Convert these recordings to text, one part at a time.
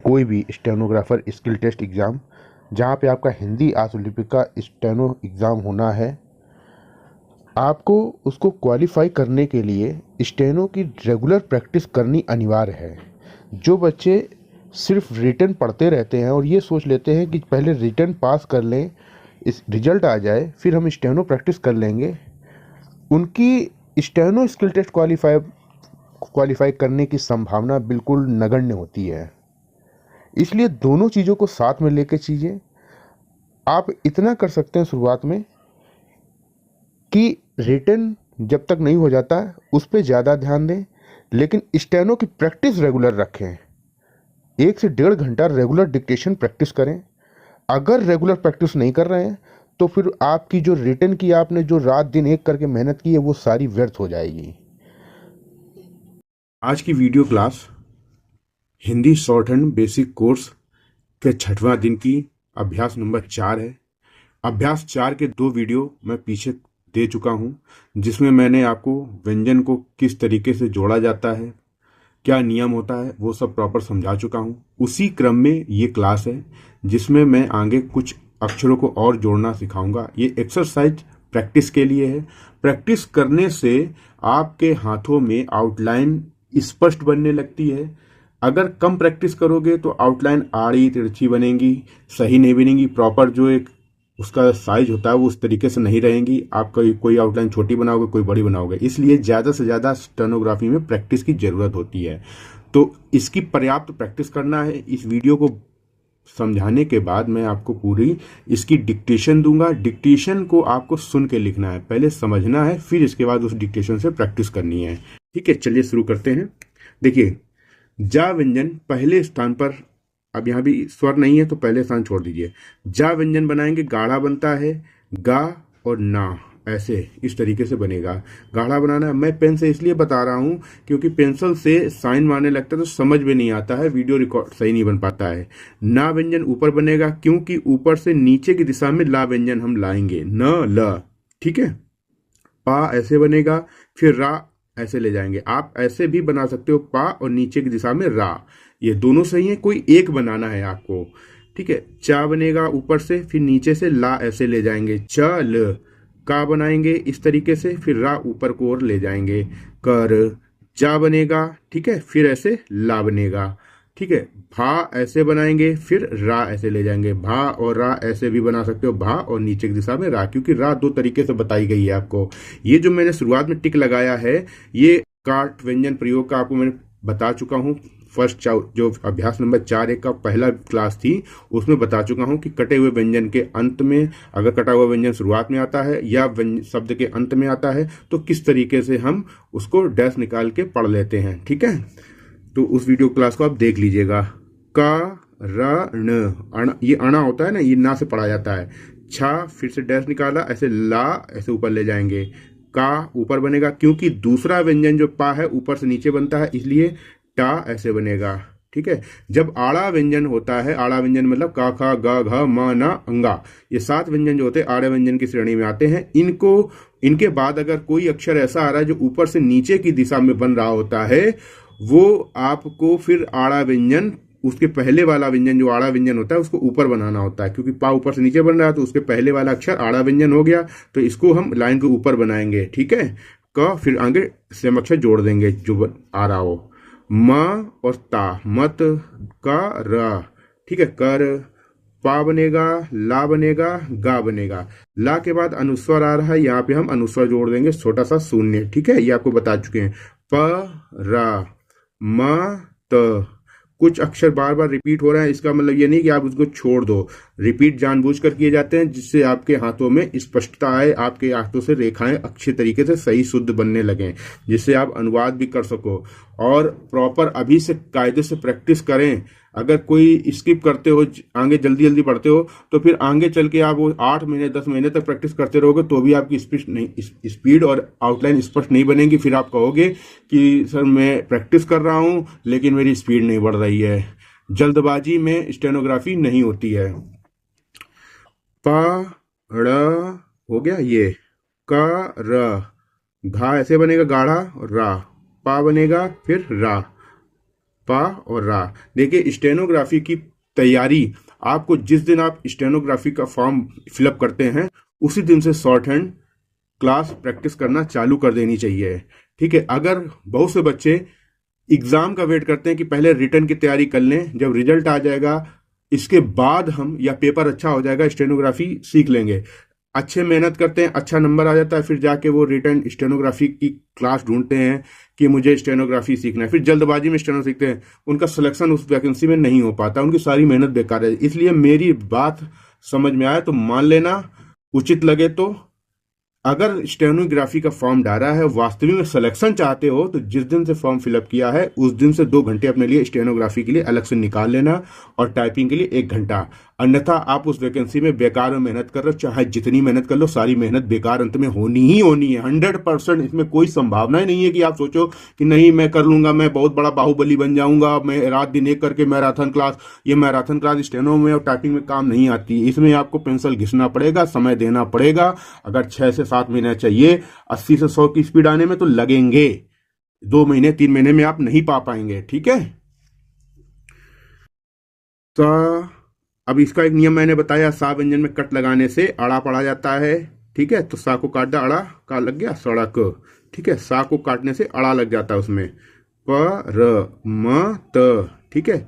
कोई भी stenographer skill test exam जहाँ पे आपका हिंदी आशुलिपि का स्टेनो एग्ज़ाम होना है, आपको उसको क्वालिफाई करने के लिए स्टेनो की रेगुलर प्रैक्टिस करनी अनिवार्य है। जो बच्चे सिर्फ रिटन पढ़ते रहते हैं और ये सोच लेते हैं कि पहले रिटन पास कर लें, इस रिजल्ट आ जाए फिर हम स्टेनो प्रैक्टिस कर लेंगे, उनकी स्टेनो स्किल टेस्ट क्वालिफाई करने की संभावना बिल्कुल नगण्य होती है। इसलिए दोनों चीज़ों को साथ में लेकर चीज़ें आप इतना कर सकते हैं शुरुआत में कि रिटन जब तक नहीं हो जाता उस पर ज़्यादा ध्यान दें, लेकिन स्टेनो की प्रैक्टिस रेगुलर रखें। 1 से 1.5 घंटा रेगुलर डिक्टेशन प्रैक्टिस करें। अगर रेगुलर प्रैक्टिस नहीं कर रहे हैं तो फिर आपकी जो रिटन की आपने जो रात दिन एक करके मेहनत की है वो सारी व्यर्थ हो जाएगी। आज की video class Hindi short hand basic course के 6वां दिन की अभ्यास नंबर 4 है। अभ्यास 4 के 2 वीडियो मैं पीछे दे चुका हूं, जिसमें मैंने आपको व्यंजन को किस तरीके से जोड़ा जाता है, क्या नियम होता है, वो सब प्रॉपर समझा चुका हूं। उसी क्रम में ये क्लास है जिसमें मैं आगे कुछ अक्षरों को और जोड़ना सिखाऊंगा। ये एक्सरसाइज प्रैक्टिस के लिए है। प्रैक्टिस करने से आपके हाथों में आउटलाइन स्पष्ट बनने लगती है। अगर कम प्रैक्टिस करोगे तो आउटलाइन आड़ी तिरछी बनेगी, सही नहीं बनेगी, प्रॉपर जो एक उसका साइज होता है वो उस तरीके से नहीं रहेंगी। आप कोई आउटलाइन छोटी बनाओगे, कोई बड़ी बनाओगे। इसलिए ज़्यादा से ज़्यादा स्टेनोग्राफी में प्रैक्टिस की ज़रूरत होती है। तो इसकी पर्याप्त प्रैक्टिस करना है। इस वीडियो को समझाने के बाद मैं आपको पूरी इसकी डिक्टेशन दूंगा। डिक्टेशन को आपको सुन के लिखना है, पहले समझना है, फिर इसके बाद उस डिक्टेशन से प्रैक्टिस करनी है। ठीक है, चलिए शुरू करते हैं। देखिए, जा व्यंजन पहले स्थान पर, अब यहाँ भी स्वर नहीं है तो पहले स्थान छोड़ दीजिए। जा व्यंजन बनाएंगे, गाढ़ा बनता है, गा और ना, ऐसे इस तरीके से बनेगा। गाढ़ा बनाना है। मैं पेन से इसलिए बता रहा हूँ क्योंकि पेंसिल से साइन मारने लगता है तो समझ में नहीं आता है, वीडियो रिकॉर्ड सही नहीं बन पाता है। ना व्यंजन ऊपर बनेगा क्योंकि ऊपर से नीचे की दिशा में ला व्यंजन हम लाएंगे, न ल। ठीक है। पा ऐसे बनेगा, फिर रा ऐसे ले जाएंगे। आप ऐसे भी बना सकते हो, पा और नीचे की दिशा में रा, ये दोनों सही है। कोई एक बनाना है आपको। ठीक है। चा बनेगा ऊपर से, फिर नीचे से ला ऐसे ले जाएंगे, चल। का बनाएंगे इस तरीके से, फिर रा ऊपर को ओर ले जाएंगे, कर। जा बनेगा, ठीक है, फिर ऐसे ला बनेगा। ठीक है। भा ऐसे बनाएंगे, फिर रा ऐसे ले जाएंगे। भा और रा ऐसे भी बना सकते हो, भा और नीचे की दिशा में रा, क्योंकि रा 2 तरीके से बताई गई है आपको। ये जो मैंने शुरुआत में टिक लगाया है, ये काट व्यंजन प्रयोग का आपको मैंने बता चुका हूँ। फर्स्ट जो अभ्यास नंबर 4.1 का पहला क्लास थी उसमें बता चुका हूँ कि कटे हुए व्यंजन के अंत में, अगर कटा हुआ व्यंजन शुरुआत में आता है या शब्द के अंत में आता है तो किस तरीके से हम उसको डैश निकाल के पढ़ लेते हैं। ठीक है, तो उस वीडियो क्लास को आप देख लीजिएगा। का र न, ये अणा होता है ना, ये ना से पढ़ा जाता है। छा फिर से डैश निकाला, ऐसे ला ऐसे ऊपर ले जाएंगे। का ऊपर बनेगा क्योंकि दूसरा व्यंजन जो पा है ऊपर से नीचे बनता है, इसलिए टा ऐसे बनेगा। ठीक है। जब आड़ा व्यंजन होता है, आड़ा व्यंजन मतलब का खा गा घ म न अंगा, ये 7 व्यंजन जो होते हैं आड़े व्यंजन की श्रेणी में आते हैं। इनके बाद अगर कोई अक्षर ऐसा आ रहा है जो ऊपर से नीचे की दिशा में बन रहा होता है, वो आपको फिर आड़ा व्यंजन, उसके पहले वाला व्यंजन जो आड़ा व्यंजन होता है उसको ऊपर बनाना होता है। क्योंकि पा ऊपर से नीचे बन रहा है तो उसके पहले वाला अक्षर आड़ा व्यंजन हो गया, तो इसको हम लाइन के ऊपर बनाएंगे। ठीक है। क फिर आगे सेम अक्षर जोड़ देंगे जो आ रहा हो। म और ता, मत, का र। ठीक है। कर, पा बनेगा, ला बनेगा, गा बनेगा। ला के बाद अनुस्वर आ रहा है, यहाँ पे हम अनुस्वर जोड़ देंगे, छोटा सा शून्य। ठीक है, ये आपको बता चुके हैं। प रा, म त। कुछ अक्षर बार बार रिपीट हो रहे हैं, इसका मतलब ये नहीं कि आप उसको छोड़ दो। रिपीट जानबूझकर किए जाते हैं जिससे आपके हाथों में स्पष्टता आए, आपके हाथों से रेखाएं अच्छे तरीके से सही शुद्ध बनने लगें, जिससे आप अनुवाद भी कर सको। और प्रॉपर अभी से कायदे से प्रैक्टिस करें। अगर कोई स्किप करते हो, आगे जल्दी जल्दी पढ़ते हो, तो फिर आगे चल के आप वो 8 महीने 10 महीने तक प्रैक्टिस करते रहोगे तो भी आपकी स्पीड और आउटलाइन स्पष्ट नहीं बनेगी। फिर आप कहोगे कि सर मैं प्रैक्टिस कर रहा हूँ लेकिन मेरी स्पीड नहीं बढ़ रही है। जल्दबाजी में स्टेनोग्राफी नहीं होती है। पा ड़ हो गया ये। का र, घा ऐसे बनेगा गाढ़ा, रा। पा बनेगा फिर रा। पा और रा। देखिए स्टेनोग्राफी की तैयारी आपको जिस दिन आप स्टेनोग्राफी का फॉर्म फिलअप करते हैं उसी दिन से शॉर्ट हैंड क्लास प्रैक्टिस करना चालू कर देनी चाहिए। ठीक है, अगर बहुत से बच्चे एग्जाम का वेट करते हैं कि पहले रिटर्न की तैयारी कर लें, जब रिजल्ट आ जाएगा इसके बाद हम, या पेपर अच्छा हो जाएगा, स्टेनोग्राफी सीख लेंगे। अच्छे मेहनत करते हैं, अच्छा नंबर आ जाता है, फिर जाके वो रिटर्न स्टेनोग्राफी की क्लास ढूंढते हैं कि मुझे स्टेनोग्राफी सीखना है, फिर जल्दबाजी में स्टेनो सीखते हैं, उनका सिलेक्शन उस वैकेंसी में नहीं हो पाता, उनकी सारी मेहनत बेकार है। इसलिए मेरी बात समझ में आए तो मान लेना, उचित लगे तो अगर स्टेनोग्राफी का फॉर्म डाला है, वास्तविक में सिलेक्शन चाहते हो, तो जिस दिन से फॉर्म फिलअप किया है उस दिन से 2 घंटे अपने लिए स्टेनोग्राफी के लिए अलग से निकाल लेना और टाइपिंग के लिए 1 घंटा। अन्यथा आप उस वैकेंसी में बेकार में मेहनत कर रहे हो, चाहे जितनी मेहनत कर लो सारी मेहनत बेकार अंत में होनी ही होनी है। 100%। इसमें कोई संभावना ही नहीं है कि आप सोचो कि नहीं मैं कर लूंगा, मैं बहुत बड़ा बाहुबली बन जाऊंगा, मैं रात दिन एक करके मैराथन क्लास। ये मैराथन क्लास स्टेनो में और टाइपिंग में काम नहीं आती। इसमें आपको पेंसिल घिसना पड़ेगा, समय देना पड़ेगा। अगर 6 से 7 महीने चाहिए 80 से 100 की स्पीड आने में तो लगेंगे। 2 महीने 3 महीने में आप नहीं पा पाएंगे। ठीक है, तो अब इसका एक नियम मैंने बताया, सा व्यंजन में कट लगाने से अड़ा पड़ा जाता है। ठीक है, तो सा को काट दिया, अड़ा का लग गया सड़क। ठीक है, सा को काटने से अड़ा लग जाता है उसमें। प र म त। ठीक है,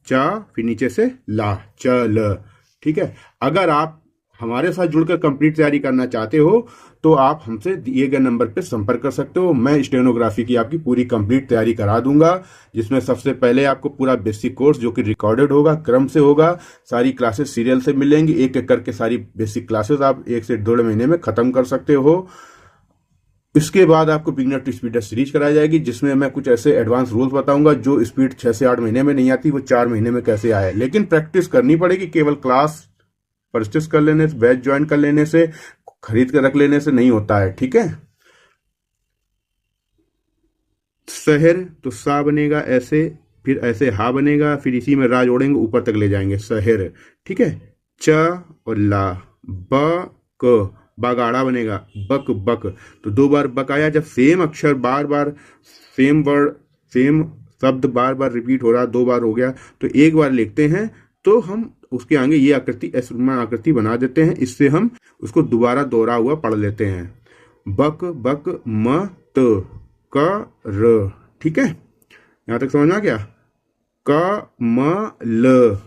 चा फिर नीचे से ला, चल। ठीक है, अगर आप हमारे साथ जुड़कर कंप्लीट तैयारी करना चाहते हो तो आप हमसे दिए गए नंबर पर संपर्क कर सकते हो। मैं स्टेनोग्राफी की आपकी पूरी कंप्लीट तैयारी करा दूंगा, जिसमें सबसे पहले आपको पूरा बेसिक कोर्स जो कि रिकॉर्डेड होगा, क्रम से होगा, सारी क्लासेस सीरियल से मिलेंगी, एक एक करके सारी बेसिक क्लासेस आप 1 से 1.5 महीने में खत्म कर सकते हो। इसके बाद आपको बिगनर टू स्पीड सीरीज कराई जाएगी, जिसमें मैं कुछ ऐसे एडवांस रूल्स बताऊंगा जो स्पीड 6 से 8 महीने में नहीं आती, वो 4 महीने में कैसे आए। लेकिन प्रैक्टिस करनी पड़ेगी, केवल क्लास परचेस कर लेने से, बैच ज्वाइन कर लेने से, खरीद कर रख लेने से नहीं होता है। ठीक है, शहर तो सा बनेगा ऐसे, फिर ऐसे हा बनेगा, फिर इसी में रा जोड़ेंगे, ऊपर तक ले जाएंगे शहर। ठीक है, च और ला। ब क, बागाड़ा बनेगा, बक बक। तो 2 बार बक आया। जब सेम अक्षर बार बार, सेम वर्ड, सेम शब्द बार बार रिपीट हो रहा, 2 बार हो गया, तो 1 बार लिखते हैं तो हम उसके आगे ये आकृति, ऐसा आकृति बना देते हैं। इससे हम उसको दोबारा दोहरा हुआ पढ़ लेते हैं। बक बक म त क र। ठीक है, यहां तक समझ में आ गया। क म ल,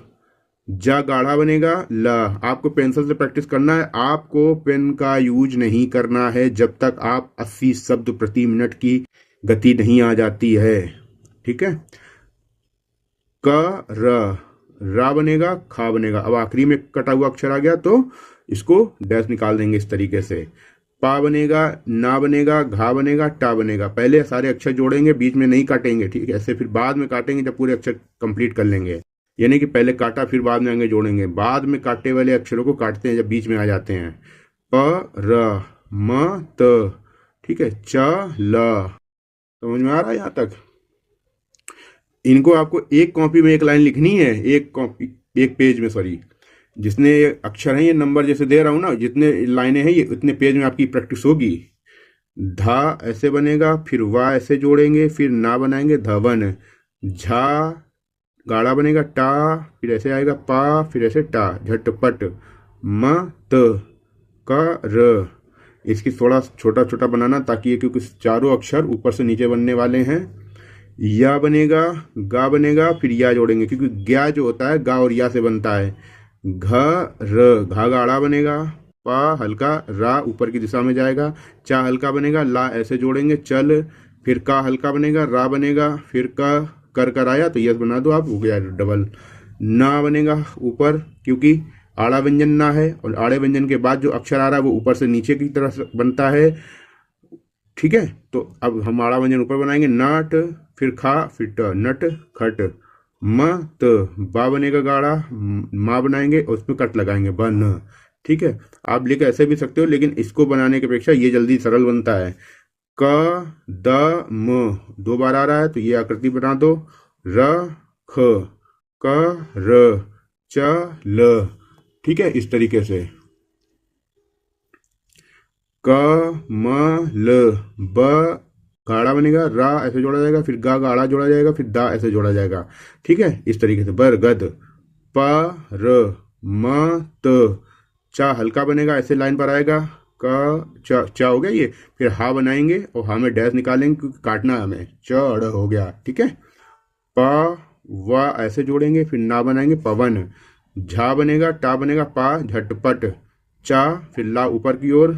जा गाढ़ा बनेगा, ल। आपको पेंसिल से प्रैक्टिस करना है, आपको पेन का यूज नहीं करना है जब तक आप 80 शब्द प्रति मिनट की गति नहीं आ जाती है। ठीक है, क र, रा बनेगा, खा बनेगा। अब आखिरी में कटा हुआ अक्षर आ गया तो इसको डैश निकाल देंगे इस तरीके से। पा बनेगा, ना बनेगा, घा बनेगा, टा बनेगा। पहले सारे अक्षर जोड़ेंगे, बीच में नहीं काटेंगे। ठीक है, ऐसे फिर बाद में काटेंगे जब पूरे अक्षर कंप्लीट कर लेंगे। यानी कि पहले काटा फिर बाद में आगे जोड़ेंगे, बाद में काटे वाले अक्षरों को काटते हैं जब बीच में आ जाते हैं। प र म त। ठीक है, च ल। समझ में आ रहा है यहाँ तक? इनको आपको एक कॉपी में एक लाइन लिखनी है, एक कॉपी, एक पेज में, सॉरी, जितने अक्षर हैं ये नंबर जैसे दे रहा हूं ना, जितने लाइनें हैं ये उतने पेज में आपकी प्रैक्टिस होगी। धा ऐसे बनेगा, फिर वाह ऐसे जोड़ेंगे, फिर ना बनाएंगे धवन। झा गाढ़ा बनेगा, टा फिर ऐसे आएगा, पा फिर ऐसे टा, झटपट। म त क र। इसकी थोड़ा छोटा छोटा बनाना ताकि ये, क्योंकि चारों अक्षर ऊपर से नीचे बनने वाले हैं। या बनेगा, गा बनेगा, फिर या जोड़ेंगे क्योंकि ग्या जो होता है गा और या से बनता है। घ र, घा गाढ़ा बनेगा, पा हल्का, रा ऊपर की दिशा में जाएगा, चा हल्का बनेगा, ला ऐसे जोड़ेंगे, चल, फिर का हल्का बनेगा, रा बनेगा, फिर का कर आया तो यस बना दो आप, हो गया डबल। ना बनेगा ऊपर, क्योंकि आड़ा व्यंजन ना है और आड़े व्यंजन के बाद जो अक्षर आ रहा है वो ऊपर से नीचे की तरफ बनता है। ठीक है, तो अब हम आड़ा व्यंजन ऊपर बनाएंगे, नाट, फिर खा, फिर ट, नट खट। म त, बा बनेगा गाढ़ा, माँ बनाएंगे और उसमें कट लगाएंगे, बन। ठीक है, आप लिख ऐसे भी सकते हो, लेकिन इसको बनाने की अपेक्षा ये जल्दी सरल बनता है। क द म 2 बार आ रहा है तो ये आकृति बना दो। र ख, क र, च ल। ठीक है, इस तरीके से। क म ल, ब गाड़ा बनेगा, रा ऐसे जोड़ा जाएगा, फिर गा गाड़ा जोड़ा जाएगा, फिर दा ऐसे जोड़ा जाएगा। ठीक है, इस तरीके से बरगद। प र म त चा हल्का बनेगा, ऐसे लाइन पर आएगा। क चा हो गया ये। फिर हा बनाएंगे और हा में डैश निकालेंगे क्योंकि काटना है हमें। च हो गया। ठीक है, प व ऐसे जोड़ेंगे, फिर ना बनाएंगे पवन। झा बनेगा, टा बनेगा, पा झटपट। चा फिर ला ऊपर की ओर,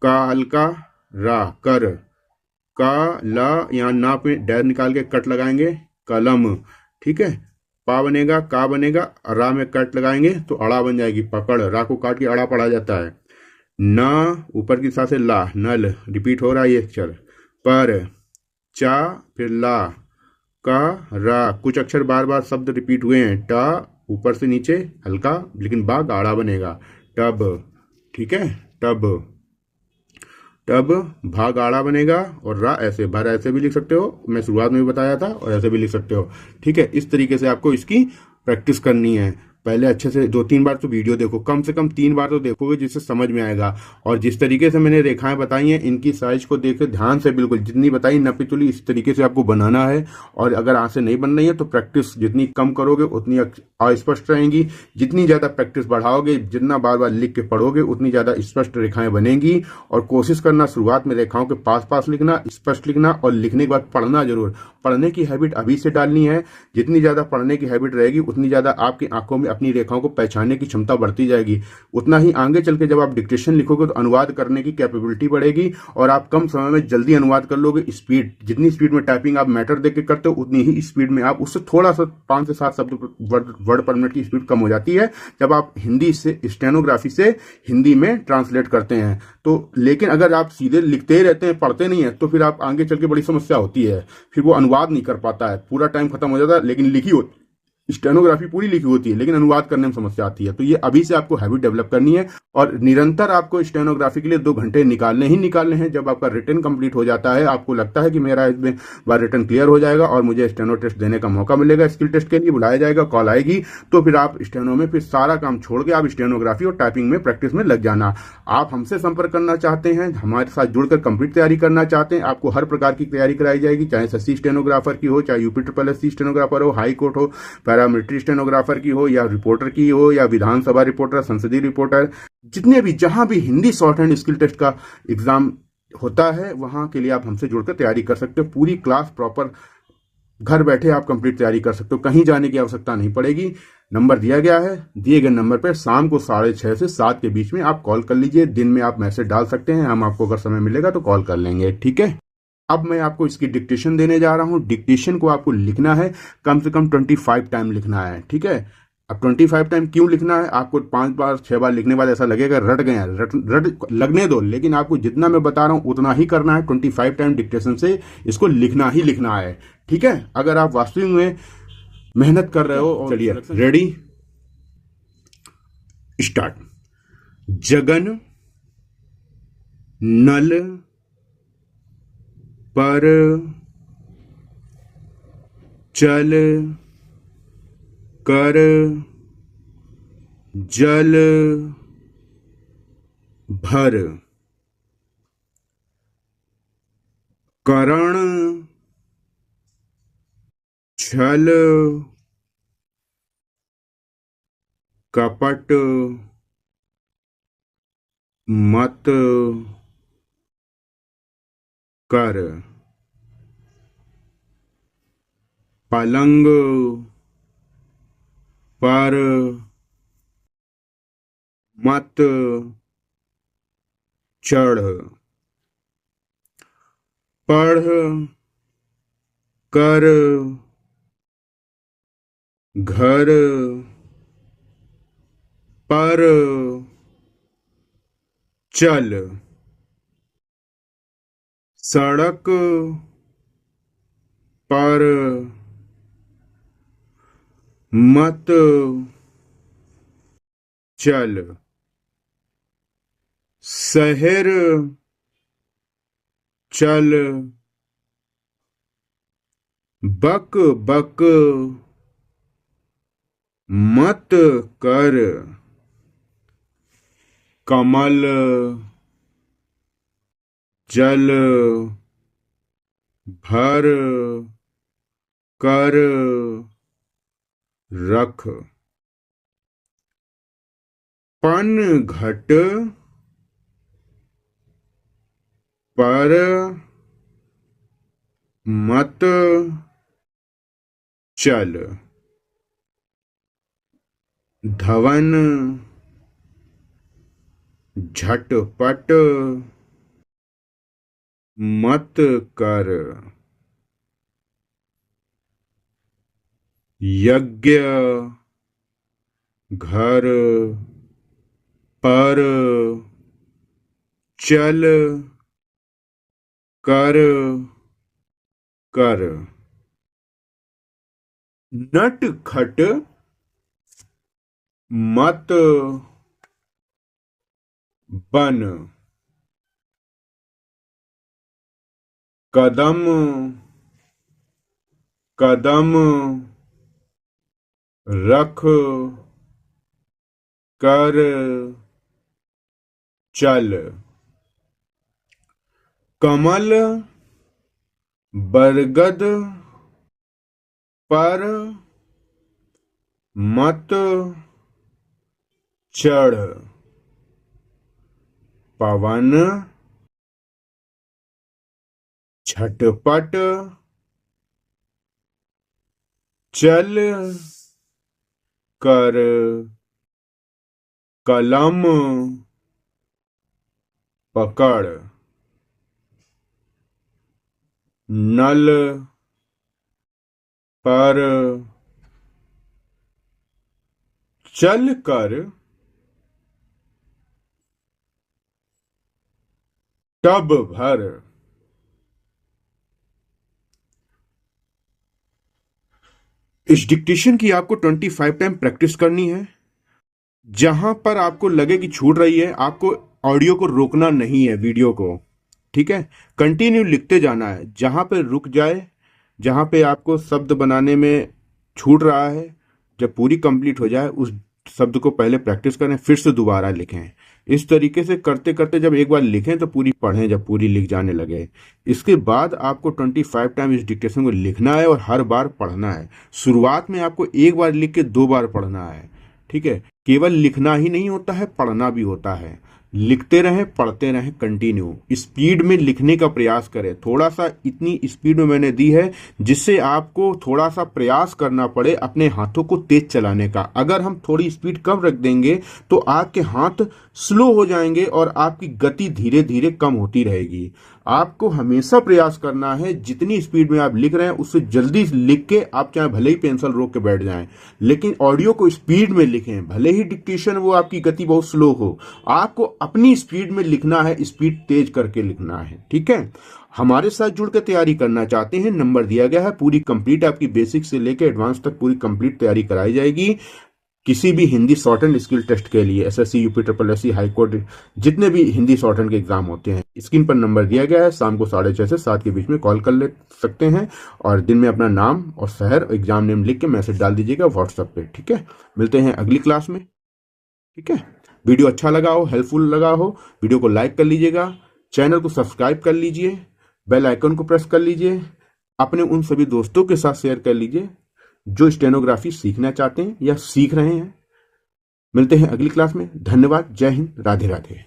का हल्का, रा कर। का ला यहाँ ना पे डैश निकाल के कट लगाएंगे, कलम। ठीक है, पा बनेगा, का बनेगा, रा में कट लगाएंगे तो अड़ा बन जाएगी, पकड़। रा को काट के अड़ा पड़ा जाता है। ना ऊपर की साथ से ला, नल रिपीट हो रहा है ये अक्षर। पर चा फिर ला, का रा, कुछ अक्षर बार बार शब्द रिपीट हुए हैं। टा ऊपर से नीचे हल्का, लेकिन बा गाढ़ा बनेगा, टब। ठीक है, टब। तब भा गाढ़ा बनेगा और रा ऐसे, भर ऐसे भी लिख सकते हो, मैं शुरुआत में भी बताया था, और ऐसे भी लिख सकते हो। ठीक है, इस तरीके से आपको इसकी प्रैक्टिस करनी है। पहले अच्छे से 2-3 बार तो वीडियो देखो, कम से कम 3 बार तो देखोगे, जिससे समझ में आएगा। और जिस तरीके से मैंने रेखाएं बताई हैं, इनकी साइज को देख ध्यान से, बिल्कुल जितनी बताई नपी-तुली इस तरीके से आपको बनाना है। और अगर आज से नहीं बन रही है तो प्रैक्टिस जितनी कम करोगे उतनी अस्पष्ट रहेंगी। जितनी ज्यादा प्रैक्टिस बढ़ाओगे, जितना बार बार लिख के पढ़ोगे, उतनी ज्यादा स्पष्ट रेखाएं बनेंगी। और कोशिश करना शुरुआत में रेखाओं के पास पास लिखना, स्पष्ट लिखना, और लिखने के बाद पढ़ना जरूर। पढ़ने की हैबिट अभी से डालनी है। जितनी ज्यादा पढ़ने की हैबिट रहेगी, उतनी ज्यादा आपकी आंखों में अपनी रेखाओं को पहचानने की क्षमता बढ़ती जाएगी। उतना ही आगे चल के जब आप डिक्टेशन लिखोगे तो अनुवाद करने की कैपेबिलिटी बढ़ेगी, और आप कम समय में जल्दी अनुवाद कर लोगे। स्पीड, जितनी स्पीड में टाइपिंग आप मैटर देख के करते हो, उतनी ही स्पीड में आप, उससे थोड़ा सा 5 से 7 शब्द वर्ड पर मिनट की स्पीड कम हो जाती है जब आप हिंदी से, स्टेनोग्राफी से हिंदी में ट्रांसलेट करते हैं तो। लेकिन अगर आप सीधे लिखते ही रहते हैं, पढ़ते नहीं है, तो फिर आप आगे चल के बड़ी समस्या होती है। फिर वो अनुवाद नहीं कर पाता है, पूरा टाइम खत्म हो जाता है, लेकिन लिखी होती, स्टेनोग्राफी पूरी लिखी होती है, लेकिन अनुवाद करने में समस्या आती है। तो ये अभी से आपको हैबिट डेवलप करनी है, और निरंतर आपको स्टेनोग्राफी के लिए 2 घंटे निकालने ही निकालने हैं। जब आपका रिटन कंप्लीट हो जाता है, आपको लगता है कि मेरा इसमें बार रिटन क्लियर हो जाएगा और मुझे स्टेनो टेस्ट देने का मौका मिलेगा, स्किल टेस्ट के लिए बुलाया जाएगा, कॉल आएगी, तो फिर आप स्टेनो में फिर सारा काम छोड़ के आप स्टेनोग्राफी और टाइपिंग में प्रैक्टिस में लग जाना। आप हमसे संपर्क करना चाहते हैं, हमारे साथ जुड़कर कंप्लीट तैयारी करना चाहते हैं, आपको हर प्रकार की तैयारी कराई जाएगी, चाहे एसएससी स्टेनोग्राफर की हो, चाहे यूपी ट्रिपल एससी स्टेनोग्राफर हो, हाई कोर्ट हो, पैरामिलिट्री स्टेनोग्राफर की हो, या रिपोर्टर की हो, या विधानसभा रिपोर्टर, संसदीय रिपोर्टर, जितने भी, जहां भी Hindi shorthand skill test का एग्जाम होता है, वहां के लिए आप हमसे जुड़कर तैयारी कर सकते हो। पूरी क्लास प्रॉपर घर बैठे आप कंप्लीट तैयारी कर सकते हो, कहीं जाने की आवश्यकता नहीं पड़ेगी। नंबर दिया गया है, दिए गए नंबर पर शाम को 6:30 से 7 के बीच में आप कॉल कर लीजिए। दिन में आप मैसेज डाल सकते हैं, हम आपको अगर समय मिलेगा तो कॉल कर लेंगे। ठीक है, अब मैं आपको इसकी डिक्टेशन देने जा रहा हूं। डिक्टेशन को आपको लिखना है, कम से कम 25 टाइम लिखना है। ठीक है, अब 25 टाइम क्यों लिखना है? आपको 5 बार 6 बार लिखने के बाद ऐसा लगेगा रट गए हैं, रट लगने दो, लेकिन आपको जितना मैं बता रहा हूं उतना ही करना है। 25 टाइम डिक्टेशन से इसको लिखना ही लिखना है। ठीक है, अगर आप वास्तविक में मेहनत कर रहे हो, चलिए रेडी, स्टार्ट। जगन नल पर चल कर जल भर, करण छल कपट मत कर, पलंग पर मत चढ़, पढ़ कर घर पर चल, सड़क पर मत चल, शहर चल, बक बक मत कर, कमल जल भर कर रख। पन घट पर मत चल। धवन झटपट मत कर। यज्ञ घर पर चल कर कर। नटखट मत बन। कदम कदम रख कर चल। कमल बरगद पर मत चढ़। पवन झटपट चल कर कलम पकड़। नल पर चल कर टब भर। इस डिक्टेशन की आपको 25 टाइम प्रैक्टिस करनी है। जहां पर आपको लगे कि छूट रही है, आपको ऑडियो को रोकना नहीं है, वीडियो को, ठीक है, कंटिन्यू लिखते जाना है। जहां पे रुक जाए, जहां पे आपको शब्द बनाने में छूट रहा है, जब पूरी कंप्लीट हो जाए उस शब्द को पहले प्रैक्टिस करें, फिर से दोबारा लिखें। इस तरीके से करते करते जब एक बार लिखें तो पूरी पढ़ें, जब पूरी लिख जाने लगे। इसके बाद आपको 25 टाइम इस डिक्टेशन को लिखना है और हर बार पढ़ना है। शुरुआत में आपको एक बार लिख के 2 बार पढ़ना है, ठीक है। केवल लिखना ही नहीं होता है, पढ़ना भी होता है। लिखते रहें, पढ़ते रहें, कंटिन्यू स्पीड में लिखने का प्रयास करें। थोड़ा सा इतनी स्पीड में मैंने दी है जिससे आपको थोड़ा सा प्रयास करना पड़े अपने हाथों को तेज चलाने का। अगर हम थोड़ी स्पीड कम रख देंगे तो आपके हाथ स्लो हो जाएंगे और आपकी गति धीरे धीरे कम होती रहेगी। आपको हमेशा प्रयास करना है, जितनी स्पीड में आप लिख रहे हैं उससे जल्दी लिख के आप चाहे भले ही पेंसिल रोक के बैठ जाएं, लेकिन ऑडियो को स्पीड में लिखें। भले ही डिक्टेशन वो आपकी गति बहुत स्लो हो, आपको अपनी स्पीड में लिखना है, स्पीड तेज करके लिखना है, ठीक है। हमारे साथ जुड़ के तैयारी करना चाहते हैं, नंबर दिया गया है, पूरी कंप्लीट आपकी बेसिक से लेकर एडवांस तक पूरी कंप्लीट तैयारी कराई जाएगी। किसी भी Hindi shorthand skill test के लिए, SSC, UP triple SC, high court, जितने भी हिंदी शॉर्ट एंड के एग्जाम होते हैं, स्क्रीन पर नंबर दिया गया है। शाम को 6:30 से 7 के बीच में कॉल कर ले सकते हैं और दिन में अपना नाम और शहर, एग्जाम नेम लिख के मैसेज डाल दीजिएगा व्हाट्सएप पे, ठीक है। मिलते हैं अगली क्लास में, ठीक है। वीडियो अच्छा लगा हो, हेल्पफुल लगा हो, वीडियो को लाइक कर लीजिएगा, चैनल को सब्सक्राइब कर लीजिए, बेल आइकन को प्रेस कर लीजिए, अपने उन सभी दोस्तों के साथ शेयर कर लीजिए जो स्टेनोग्राफी सीखना चाहते हैं या सीख रहे हैं। मिलते हैं अगली क्लास में। धन्यवाद। जय हिंद। राधे राधे।